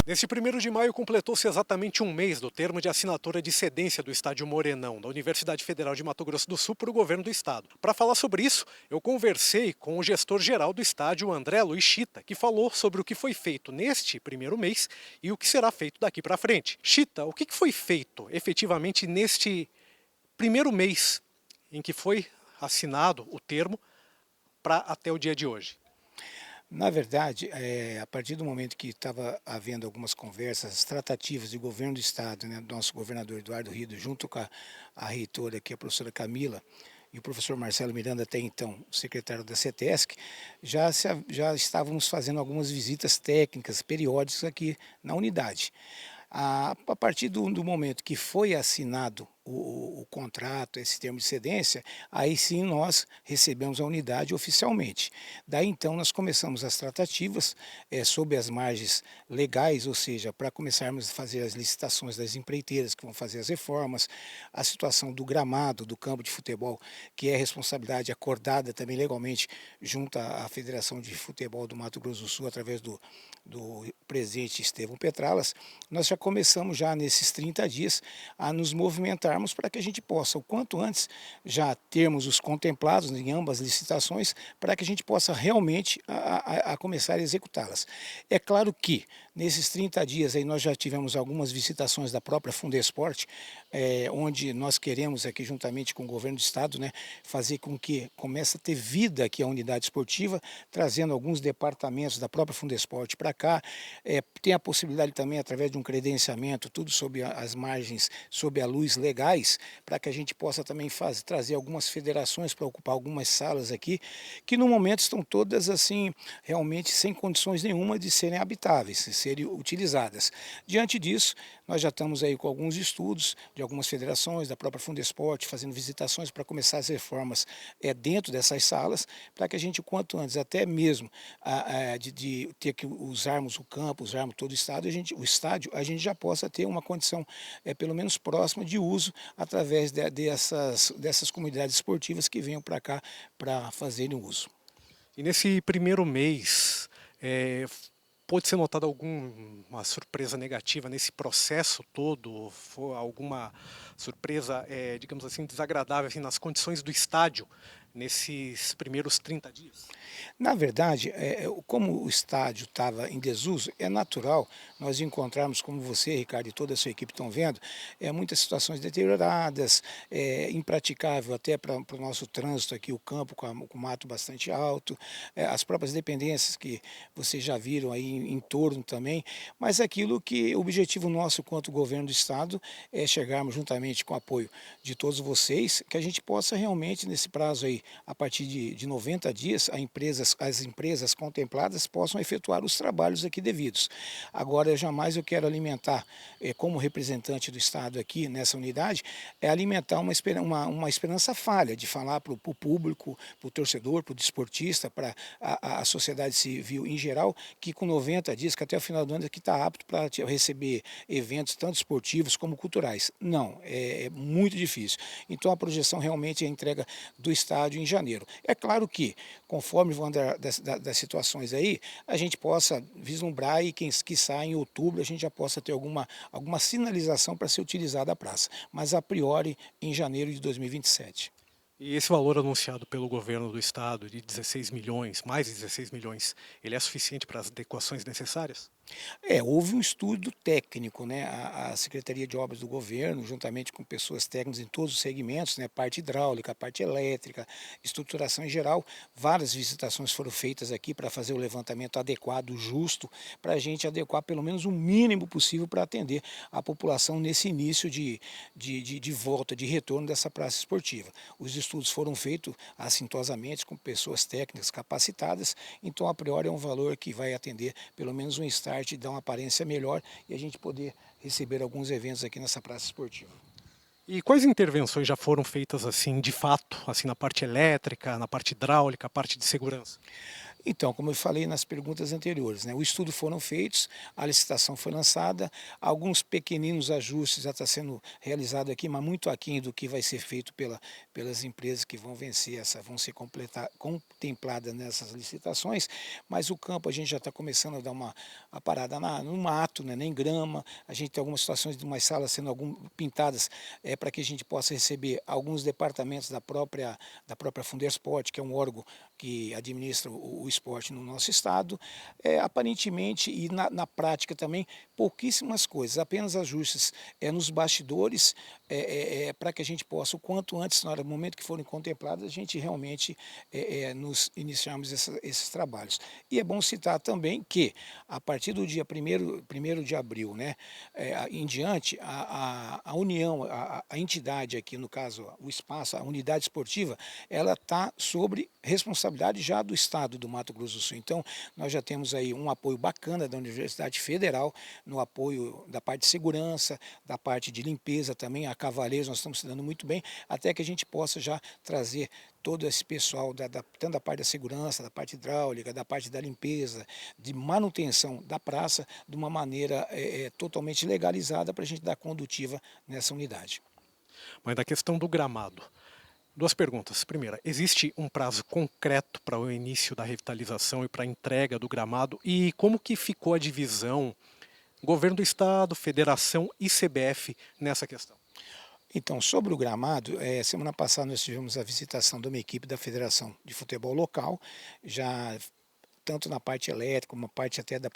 Nesse 1º de maio, completou-se exatamente um mês do termo de assinatura de cedência do Estádio Morenão, da Universidade Federal de Mato Grosso do Sul, para o governo do estado. Para falar sobre isso, eu conversei com o gestor-geral do estádio, André Luiz Chita, que falou sobre o que foi feito neste primeiro mês e o que será feito daqui para frente. Chita, o que foi feito efetivamente neste primeiro mês em que foi assinado o termo para até o dia de hoje? Na verdade, a partir do momento que estava havendo algumas conversas, tratativas de governo do estado, né, do nosso governador Eduardo Rido, junto com a reitora, que é a professora Camila, e o professor Marcelo Miranda, até então o secretário da CETESC, já estávamos fazendo algumas visitas técnicas periódicas aqui na unidade. A partir do momento que foi assinado o contrato, esse termo de cedência, aí sim nós recebemos a unidade oficialmente. Daí então nós começamos as tratativas sob as margens legais, ou seja, para começarmos a fazer as licitações das empreiteiras que vão fazer as reformas, a situação do gramado, do campo de futebol, que é responsabilidade acordada também legalmente junto à Federação de Futebol do Mato Grosso do Sul, através do presidente Estevão Petralas. Nós já começamos já nesses 30 dias a nos movimentarmos para que a gente possa, o quanto antes, já termos os contemplados em ambas licitações, para que a gente possa realmente a começar a executá-las. É claro que nesses 30 dias aí nós já tivemos algumas visitações da própria Fundesport, onde nós queremos aqui juntamente com o governo do estado, né, fazer com que comece a ter vida aqui a unidade esportiva, trazendo alguns departamentos da própria Fundesport para cá. Tem a possibilidade também, através de um credenciamento, tudo sob as margens, sob a luz legais, para que a gente possa também trazer algumas federações para ocupar algumas salas aqui, que no momento estão todas assim, realmente sem condições nenhuma de serem habitáveis, de serem utilizadas. Diante disso, nós já estamos aí com alguns estudos de algumas federações, da própria Fundesport, fazendo visitações para começar as reformas dentro dessas salas, para que a gente, quanto antes, até mesmo de ter que usarmos o campo, usarmos todo o estádio, a gente já possa ter uma condição pelo menos próxima de uso através dessas comunidades esportivas que venham para cá para fazerem uso. E nesse primeiro mês, pode ser notada alguma surpresa negativa nesse processo todo? Foi alguma surpresa, digamos assim, desagradável assim, nas condições do estádio nesses primeiros 30 dias? Na verdade, como o estádio estava em desuso, é natural nós encontrarmos, como você, Ricardo, e toda a sua equipe estão vendo, muitas situações deterioradas, impraticável até para o nosso trânsito aqui, o campo com mato bastante alto, as próprias dependências que vocês já viram aí em torno também, mas aquilo que o objetivo nosso quanto governo do estado é chegarmos juntamente com o apoio de todos vocês, que a gente possa realmente nesse prazo aí, a partir de 90 dias, as empresas contempladas possam efetuar os trabalhos aqui devidos. Agora, jamais eu quero alimentar, como representante do estado aqui nessa unidade, alimentar uma esperança falha de falar para o público, para o torcedor, para o desportista, para a sociedade civil em geral, que com 90 dias, que até o final do ano aqui está apto para receber eventos tanto esportivos como culturais. Não, é muito difícil. Então a projeção realmente é a entrega do estádio em janeiro. É claro que, conforme vão andar das situações aí, a gente possa vislumbrar e quiçá em outubro a gente já possa ter alguma sinalização para ser utilizada a praça, mas a priori em janeiro de 2027. E esse valor anunciado pelo governo do estado de 16 milhões, mais de 16 milhões, ele é suficiente para as adequações necessárias? Houve um estudo técnico, né? A Secretaria de Obras do Governo, juntamente com pessoas técnicas em todos os segmentos, né? Parte hidráulica, parte elétrica, estruturação em geral, várias visitações foram feitas aqui para fazer o levantamento adequado, justo, para a gente adequar pelo menos o mínimo possível para atender a população nesse início de volta, de retorno dessa praça esportiva. Os estudos foram feitos assintosamente com pessoas técnicas capacitadas, então a priori é um valor que vai atender pelo menos um start, dar uma aparência melhor e a gente poder receber alguns eventos aqui nessa praça esportiva. E quais intervenções já foram feitas assim, de fato, assim na parte elétrica, na parte hidráulica, parte de segurança? Então, como eu falei nas perguntas anteriores, né, o estudo foram feitos, a licitação foi lançada, alguns pequeninos ajustes já está sendo realizado aqui, mas muito aquém do que vai ser feito pelas empresas que vão vencer vão ser contempladas nessas licitações, mas o campo a gente já está começando a dar a parada no mato, né, nem grama, a gente tem algumas situações de umas salas sendo pintadas para que a gente possa receber alguns departamentos da própria Fundersport, que é um órgão que administra o esporte no nosso estado, aparentemente e na prática também pouquíssimas coisas, apenas ajustes nos bastidores, para que a gente possa, o quanto antes, no momento que forem contemplados, a gente realmente nos iniciarmos esses trabalhos. E é bom citar também que, a partir do dia 1º de abril, né, em diante, a União, a entidade aqui, no caso, o espaço, a unidade esportiva, ela está sobre responsabilidade já do Estado do Mato Grosso do Sul. Então, nós já temos aí um apoio bacana da Universidade Federal, no apoio da parte de segurança, da parte de limpeza também, a Cavaleiros nós estamos se dando muito bem, até que a gente possa já trazer todo esse pessoal, tanto da parte da segurança, da parte hidráulica, da parte da limpeza, de manutenção da praça, de uma maneira totalmente legalizada para a gente dar condutiva nessa unidade. Mas da questão do gramado. Duas perguntas. Primeira, existe um prazo concreto para o início da revitalização e para a entrega do gramado? E como que ficou a divisão governo do estado, federação e CBF nessa questão? Então, sobre o gramado, semana passada nós tivemos a visitação de uma equipe da Federação de Futebol local, já tanto na parte elétrica, como na parte até da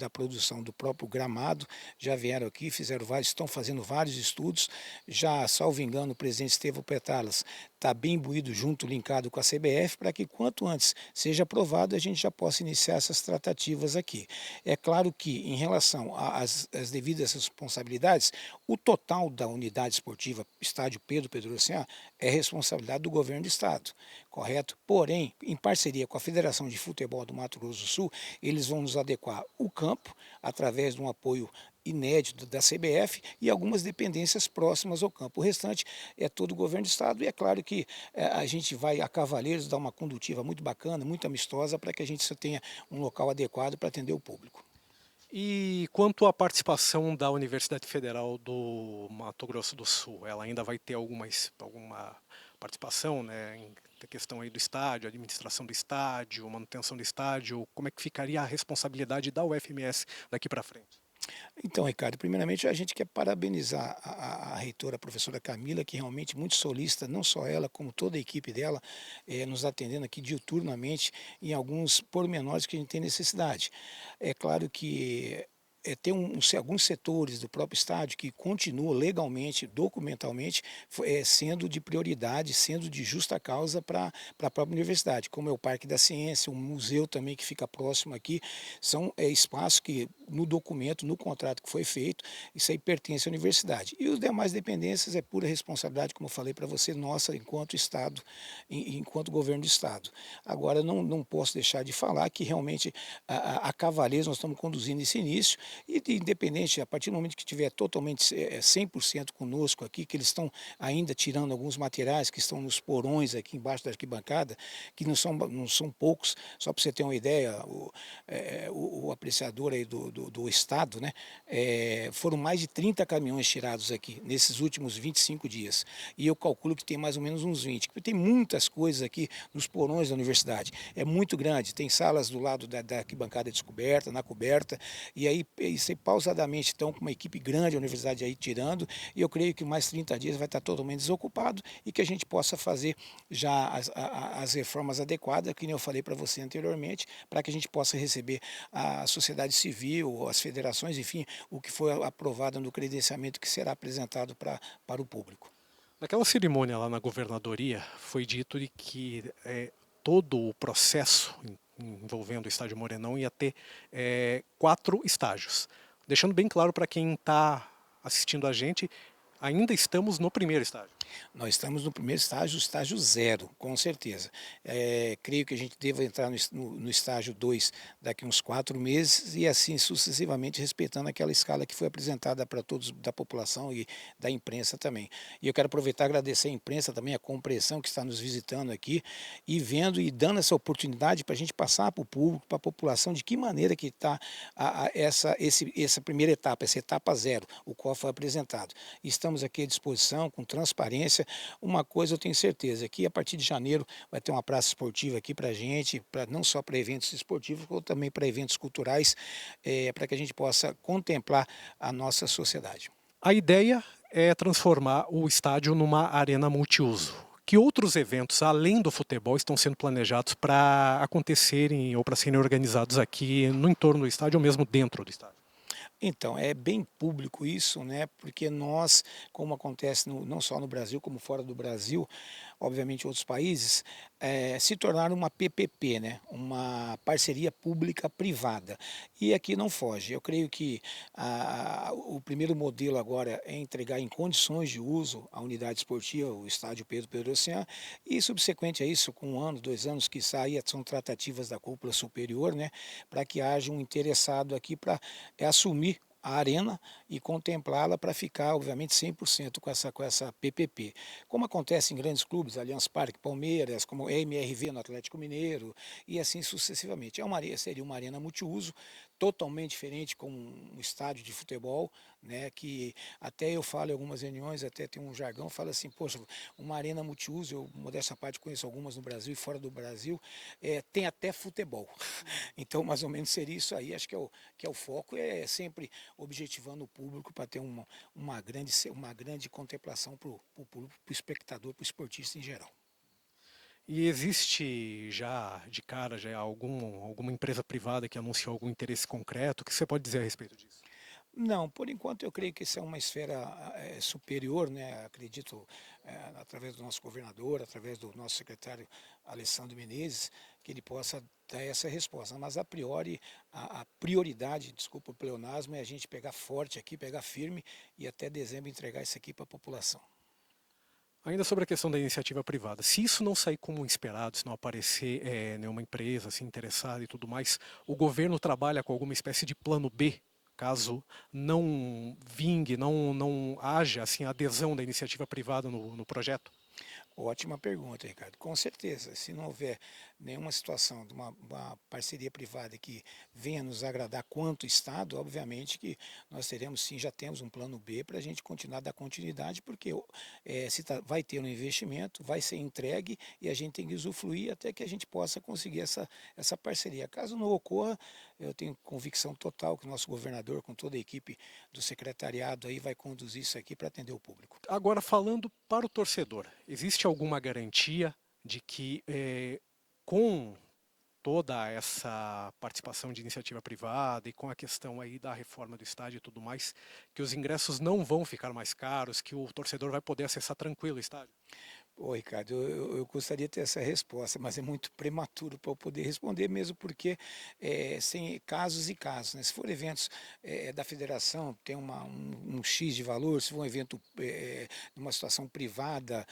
produção do próprio gramado, já vieram aqui, estão fazendo vários estudos, já, salvo engano, o presidente Estevão Petalas está bem imbuído junto, linkado com a CBF, para que quanto antes seja aprovado, a gente já possa iniciar essas tratativas aqui. É claro que, em relação às devidas responsabilidades, o total da unidade esportiva Estádio Pedro Pedrossian é responsabilidade do governo do estado, correto? Porém, em parceria com a Federação de Futebol do Mato Grosso do Sul, eles vão nos adequar o campo através de um apoio inédito da CBF e algumas dependências próximas ao campo. O restante é todo o governo do estado e é claro que a gente vai a Cavaleiros dar uma condutiva muito bacana, muito amistosa, para que a gente só tenha um local adequado para atender o público. E quanto à participação da Universidade Federal do Mato Grosso do Sul, ela ainda vai ter alguma participação, né, em questão aí do estádio, administração do estádio, manutenção do estádio, como é que ficaria a responsabilidade da UFMS daqui para frente? Então, Ricardo, primeiramente a gente quer parabenizar a reitora, a professora Camila, que realmente muito solícita, não só ela, como toda a equipe dela, nos atendendo aqui diuturnamente em alguns pormenores que a gente tem necessidade. É claro que tem alguns setores do próprio estádio que continuam legalmente, documentalmente, sendo de prioridade, sendo de justa causa para a própria universidade, como é o Parque da Ciência, um museu também que fica próximo aqui, são espaços que no documento, no contrato que foi feito, isso aí pertence à universidade. E os demais dependências é pura responsabilidade, como eu falei para você, nossa, enquanto Estado, enquanto governo do Estado. Agora, não posso deixar de falar que realmente a Cavaleiros nós estamos conduzindo esse início, e independente, a partir do momento que estiver totalmente 100% conosco aqui, que eles estão ainda tirando alguns materiais que estão nos porões aqui embaixo da arquibancada, que não são poucos, só para você ter uma ideia, o apreciador aí do estado, né, foram mais de 30 caminhões tirados aqui nesses últimos 25 dias. E eu calculo que tem mais ou menos uns 20, porque tem muitas coisas aqui nos porões da universidade. É muito grande, tem salas do lado da arquibancada descoberta, na coberta, e aí isso aí pausadamente estão com uma equipe grande, a universidade aí tirando, e eu creio que mais 30 dias vai estar totalmente desocupado e que a gente possa fazer já as reformas adequadas, que nem eu falei para você anteriormente, para que a gente possa receber a sociedade civil, as federações, enfim, o que foi aprovado no credenciamento que será apresentado para o público. Naquela cerimônia lá na governadoria, foi dito de que todo o processo envolvendo o estádio Morenão ia ter 4 estágios. Deixando bem claro para quem está assistindo a Ainda estamos no primeiro estágio. Nós estamos no primeiro estágio, estágio zero, com certeza. Creio que a gente deva entrar no estágio 2 daqui uns 4 meses e assim sucessivamente, respeitando aquela escala que foi apresentada para todos da população e da imprensa também. E eu quero aproveitar e agradecer à imprensa também, a compreensão que está nos visitando aqui e vendo e dando essa oportunidade para a gente passar para o público, para a população, de que maneira que está essa primeira etapa, essa etapa zero, o qual foi apresentado. Estamos aqui à disposição, com transparência. Uma coisa eu tenho certeza, que a partir de janeiro vai ter uma praça esportiva aqui para a gente, não só para eventos esportivos, como também para eventos culturais, para que a gente possa contemplar a nossa sociedade. A ideia é transformar o estádio numa arena multiuso. Que outros eventos, além do futebol, estão sendo planejados para acontecerem ou para serem organizados aqui no entorno do estádio ou mesmo dentro do estádio? Então, é bem público isso, né? Porque nós, como acontece não só no Brasil, como fora do Brasil, obviamente em outros países, se tornaram uma PPP, né? Uma parceria pública-privada. E aqui não foge. Eu creio que o primeiro modelo agora é entregar em condições de uso a unidade esportiva, o estádio Pedro Pedrocian, e subsequente a isso, com 1 ano, 2 anos, que saia, são tratativas da cúpula superior, né? Para que haja um interessado aqui para assumir a arena e contemplá-la para ficar, obviamente, 100% com essa PPP. Como acontece em grandes clubes, Allianz Parque, Palmeiras, como MRV no Atlético Mineiro, e assim sucessivamente. Seria uma arena multiuso, totalmente diferente com um estádio de futebol, né, que até eu falo em algumas reuniões, até tem um jargão, fala assim, poxa, uma arena multiuso, eu, modéstia à parte, conheço algumas no Brasil e fora do Brasil, tem até futebol. Então, mais ou menos seria isso aí, acho que é o foco, é sempre objetivando o público para ter uma grande contemplação para o público, para o espectador, para o esportista em geral. E existe já de cara já alguma empresa privada que anunciou algum interesse concreto? O que você pode dizer a respeito disso? Não, por enquanto eu creio que isso é uma esfera superior, né? Acredito, através do nosso governador, através do nosso secretário Alessandro Menezes, que ele possa dar essa resposta. Mas a priori, a prioridade, desculpa o pleonasmo, é a gente pegar forte aqui, pegar firme e até dezembro entregar isso aqui para a população. Ainda sobre a questão da iniciativa privada, se isso não sair como esperado, se não aparecer nenhuma empresa assim, interessada e tudo mais, o governo trabalha com alguma espécie de plano B, caso não vingue, não haja assim, adesão da iniciativa privada no projeto? Ótima pergunta, Ricardo. Com certeza, se não houver nenhuma situação de uma parceria privada que venha nos agradar quanto Estado, obviamente que nós teremos sim, já temos um plano B para a gente continuar a dar continuidade, porque vai ter um investimento, vai ser entregue e a gente tem que usufruir até que a gente possa conseguir essa parceria. Caso não ocorra, eu tenho convicção total que o nosso governador, com toda a equipe do secretariado, aí vai conduzir isso aqui para atender o público. Agora, falando para o torcedor, existe alguma garantia de que com toda essa participação de iniciativa privada e com a questão aí da reforma do estádio e tudo mais, que os ingressos não vão ficar mais caros, que o torcedor vai poder acessar tranquilo o estádio? Ô, Ricardo, eu gostaria de ter essa resposta, mas é muito prematuro para eu poder responder, mesmo porque sem casos e casos, né? Se for eventos da federação, tem um X de valor, se for um evento numa situação privada,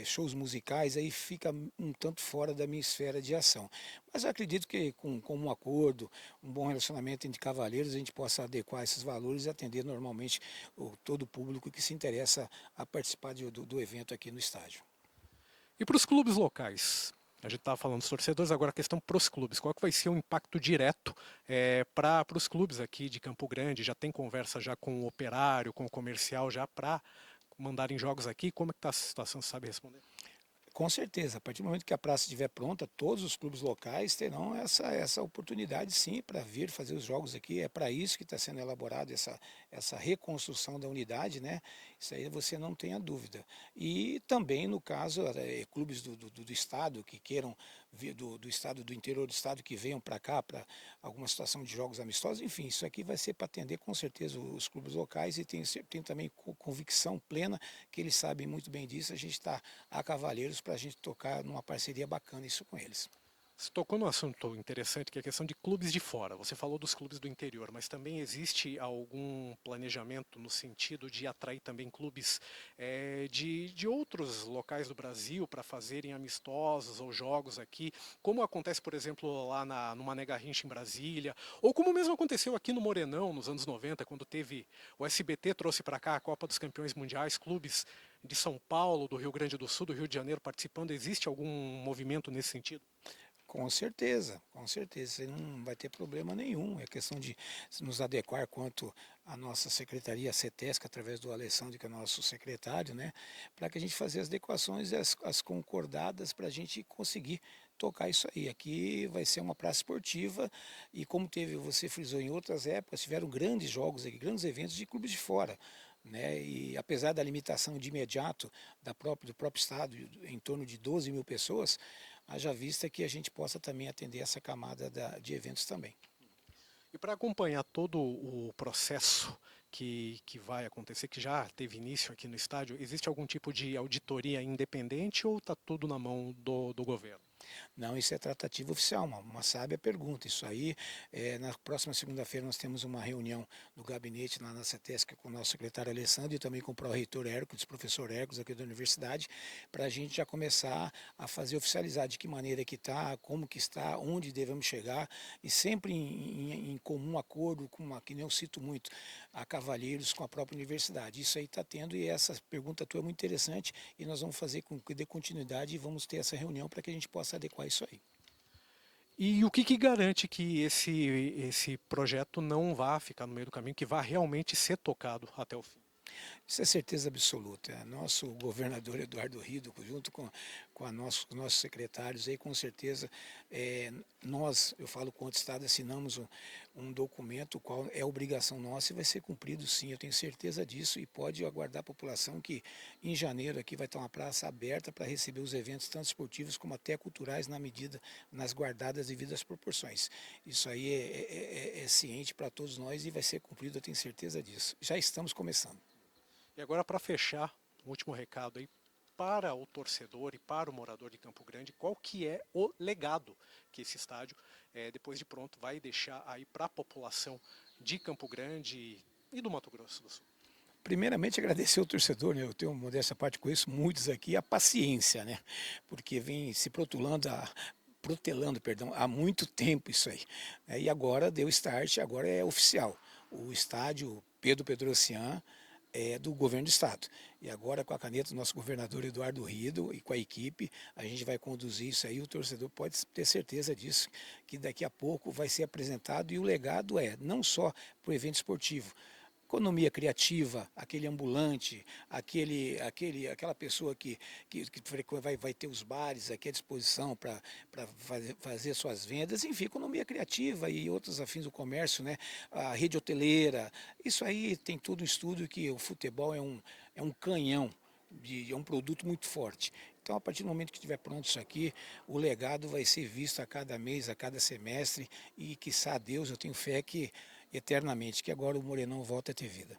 shows musicais, aí fica um tanto fora da minha esfera de ação. Mas eu acredito que com um acordo, um bom relacionamento entre cavalheiros, a gente possa adequar esses valores e atender normalmente todo o público que se interessa a participar do evento aqui no estádio. E para os clubes locais? A gente estava falando dos torcedores, agora a questão para os clubes. Qual que vai ser o impacto direto para os clubes aqui de Campo Grande? Já tem conversa já com o operário, com o comercial, já para mandarem jogos aqui? Como é que está a situação, você sabe responder? Com certeza, a partir do momento que a praça estiver pronta, todos os clubes locais terão essa oportunidade sim para vir fazer os jogos aqui. É para isso que está sendo elaborado essa reconstrução da unidade, né? Isso aí você não tenha dúvida. E também, no caso, clubes do estado que queiram vir do estado, do interior do estado, que venham para cá para alguma situação de jogos amistosos, enfim, isso aqui vai ser para atender com certeza os clubes locais e tem também convicção plena que eles sabem muito bem disso. A gente está a cavalheiros para a gente tocar numa parceria bacana isso com eles. Você tocou num assunto interessante, que é a questão de clubes de fora. Você falou dos clubes do interior, mas também existe algum planejamento no sentido de atrair também clubes de outros locais do Brasil para fazerem amistosos ou jogos aqui, como acontece, por exemplo, lá no Mané Garrincha em Brasília, ou como mesmo aconteceu aqui no Morenão nos anos 90, quando teve o SBT trouxe para cá a Copa dos Campeões Mundiais, clubes de São Paulo, do Rio Grande do Sul, do Rio de Janeiro participando. Existe algum movimento nesse sentido? Com certeza, com certeza. Você não vai ter problema nenhum. É questão de nos adequar quanto à nossa secretaria, a CETESC, através do Alessandro, que é nosso secretário, né? Para que a gente fazer as adequações e as concordadas para a gente conseguir tocar isso aí. Aqui vai ser uma praça esportiva e como teve, você frisou em outras épocas, tiveram grandes jogos aqui, grandes eventos de clubes de fora. Né? E apesar da limitação de imediato do próprio estado, em torno de 12 mil pessoas, haja vista que a gente possa também atender essa camada de eventos também. E para acompanhar todo o processo que vai acontecer, que já teve início aqui no estádio, existe algum tipo de auditoria independente ou está tudo na mão do governo? Não, isso é tratativa oficial, uma sábia pergunta. Isso aí, na próxima segunda-feira nós temos uma reunião no gabinete lá na CETESC com o nosso secretário Alessandro e também com o pró-reitor Hércules, professor Hércules aqui da universidade, para a gente já começar a fazer oficializar de que maneira que está, como que está, onde devemos chegar e sempre em comum acordo, que nem eu cito muito, a cavalheiros com a própria universidade. Isso aí está tendo e essa pergunta tua é muito interessante e nós vamos fazer com que dê continuidade e vamos ter essa reunião para que a gente possa adequar isso aí. E o que garante que esse projeto não vá ficar no meio do caminho, que vá realmente ser tocado até o fim? Isso é certeza absoluta. Nosso governador Eduardo Rido, junto com nossos secretários, aí com certeza eu falo com o Estado, assinamos um documento, qual é obrigação nossa e vai ser cumprido sim, eu tenho certeza disso e pode aguardar a população que em janeiro aqui vai estar uma praça aberta para receber os eventos tanto esportivos como até culturais nas guardadas devidas proporções. Isso aí é ciente para todos nós e vai ser cumprido, eu tenho certeza disso. Já estamos começando. E agora, para fechar, um último recado aí para o torcedor e para o morador de Campo Grande, qual que é o legado que esse estádio, depois de pronto, vai deixar aí para a população de Campo Grande e do Mato Grosso do Sul? Primeiramente agradecer ao torcedor, né? Eu tenho modéstia à parte, conheço muitos aqui, a paciência, né? Porque vem se protelando, perdão, há muito tempo isso aí. E agora deu start, agora é oficial. O estádio Pedro Pedrocian é do governo do estado. E agora com a caneta do nosso governador Eduardo Rido e com a equipe, a gente vai conduzir isso aí, o torcedor pode ter certeza disso, que daqui a pouco vai ser apresentado e o legado é não só para o evento esportivo, economia criativa, aquele ambulante, aquela pessoa que vai ter os bares aqui à disposição para fazer suas vendas, enfim, economia criativa e outros afins do comércio, né? A rede hoteleira, isso aí tem todo um estudo que o futebol é um canhão, é um produto muito forte. Então, a partir do momento que estiver pronto isso aqui, o legado vai ser visto a cada mês, a cada semestre e, quiçá Deus, eu tenho fé que eternamente, que agora o Morenão volta a ter vida.